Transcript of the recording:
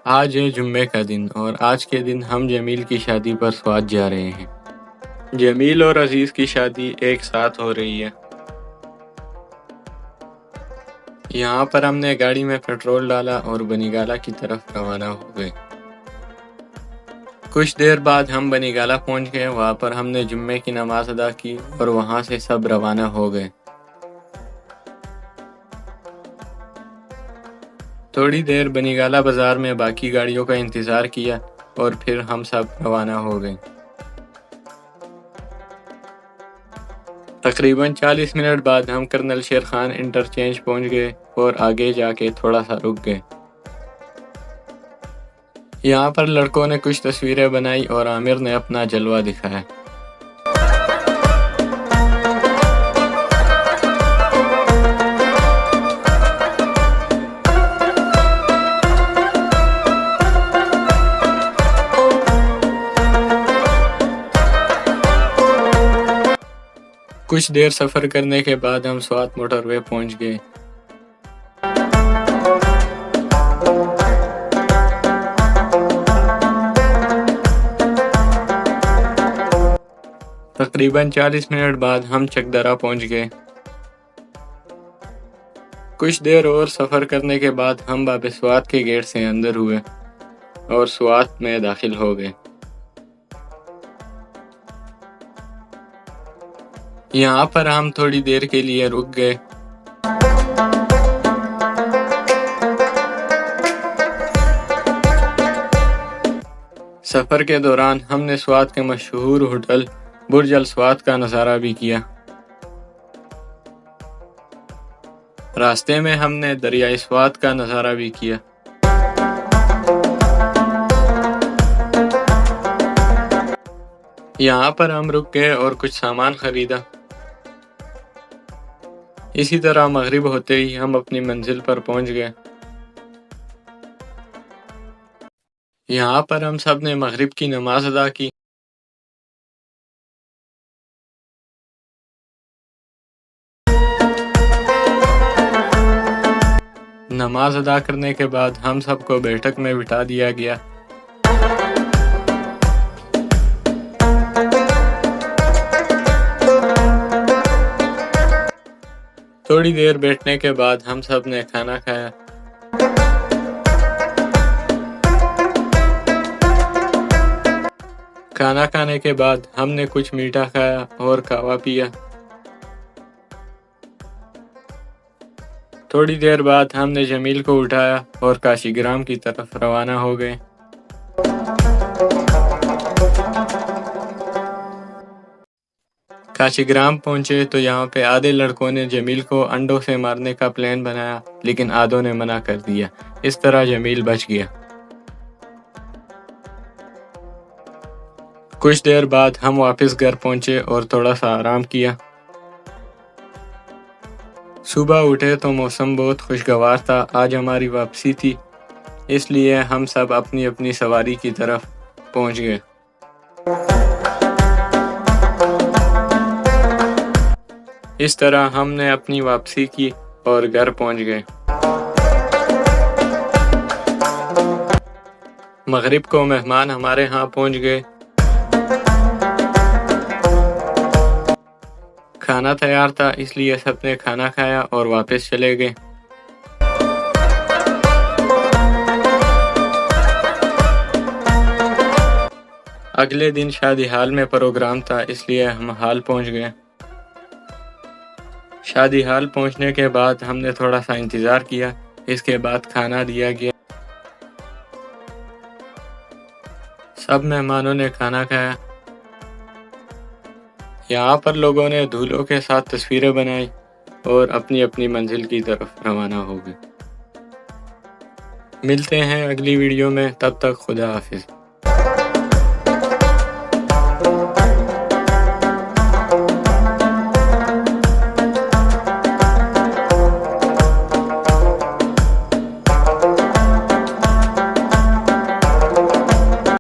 آج ہے جمعے کا دن اور آج کے دن ہم جمیل کی شادی پر سوات جا رہے ہیں۔ جمیل اور عزیز کی شادی ایک ساتھ ہو رہی ہے۔ یہاں پر ہم نے گاڑی میں پیٹرول ڈالا اور بنی گالہ کی طرف روانہ ہو گئے۔ کچھ دیر بعد ہم بنی گالہ پہنچ گئے۔ وہاں پر ہم نے جمعے کی نماز ادا کی اور وہاں سے سب روانہ ہو گئے۔ تھوڑی دیر بنی گالہ بازار میں باقی گاڑیوں کا انتظار کیا اور پھر ہم سب روانہ ہو گئے۔ تقریباً 40 منٹ بعد ہم کرنل شیر خان انٹرچینج پہنچ گئے اور آگے جا کے تھوڑا سا رک گئے۔ یہاں پر لڑکوں نے کچھ تصویریں بنائی اور عامر نے اپنا جلوہ دکھایا۔ کچھ دیر سفر کرنے کے بعد ہم سوات موٹر وے پہنچ گئے۔ تقریباً 40 منٹ بعد ہم چکدرہ پہنچ گئے۔ کچھ دیر اور سفر کرنے کے بعد ہم باب سوات کے گیٹ سے اندر ہوئے اور سوات میں داخل ہو گئے۔ یہاں پر ہم تھوڑی دیر کے لیے رک گئے۔ سفر کے دوران ہم نے سوات کے مشہور ہوٹل برج السوات کا نظارہ بھی کیا۔ راستے میں ہم نے دریائے سوات کا نظارہ بھی کیا۔ یہاں پر ہم رک گئے اور کچھ سامان خریدا۔ اسی طرح مغرب ہوتے ہی ہم اپنی منزل پر پہنچ گئے۔ یہاں پر ہم سب نے مغرب کی نماز ادا کی۔ نماز ادا کرنے کے بعد ہم سب کو بیٹھک میں بٹھا دیا گیا۔ تھوڑی دیر بیٹھنے کے بعد ہم سب نے کھانا کھایا۔ کھانا کھانے کے بعد ہم نے کچھ میٹھا کھایا اور قہوہ پیا۔ تھوڑی دیر بعد ہم نے جمیل کو اٹھایا اور کاشی گرام کی طرف روانہ ہو گئے۔ کاشی گرام پہنچے تو یہاں پہ آدھے لڑکوں نے جمیل کو انڈوں سے مارنے کا پلان بنایا لیکن آدھوں نے منع کر دیا۔ اس طرح جمیل بچ گیا۔ کچھ دیر بعد ہم واپس گھر پہنچے اور تھوڑا سا آرام کیا۔ صبح اٹھے تو موسم بہت خوشگوار تھا۔ آج ہماری واپسی تھی، اس لیے ہم سب اپنی اپنی سواری کی طرف پہنچ گئے۔ اس طرح ہم نے اپنی واپسی کی اور گھر پہنچ گئے۔ مغرب کو مہمان ہمارے ہاں پہنچ گئے۔ کھانا تیار تھا اس لیے سب نے کھانا کھایا اور واپس چلے گئے۔ اگلے دن شادی ہال میں پروگرام تھا اس لیے ہم ہال پہنچ گئے۔ شادی ہال پہنچنے کے بعد ہم نے تھوڑا سا انتظار کیا، اس کے بعد کھانا دیا گیا۔ سب مہمانوں نے کھانا کھایا۔ یہاں پر لوگوں نے دولہوں کے ساتھ تصویریں بنائی اور اپنی اپنی منزل کی طرف روانہ ہو گئے۔ ملتے ہیں اگلی ویڈیو میں، تب تک خدا حافظ۔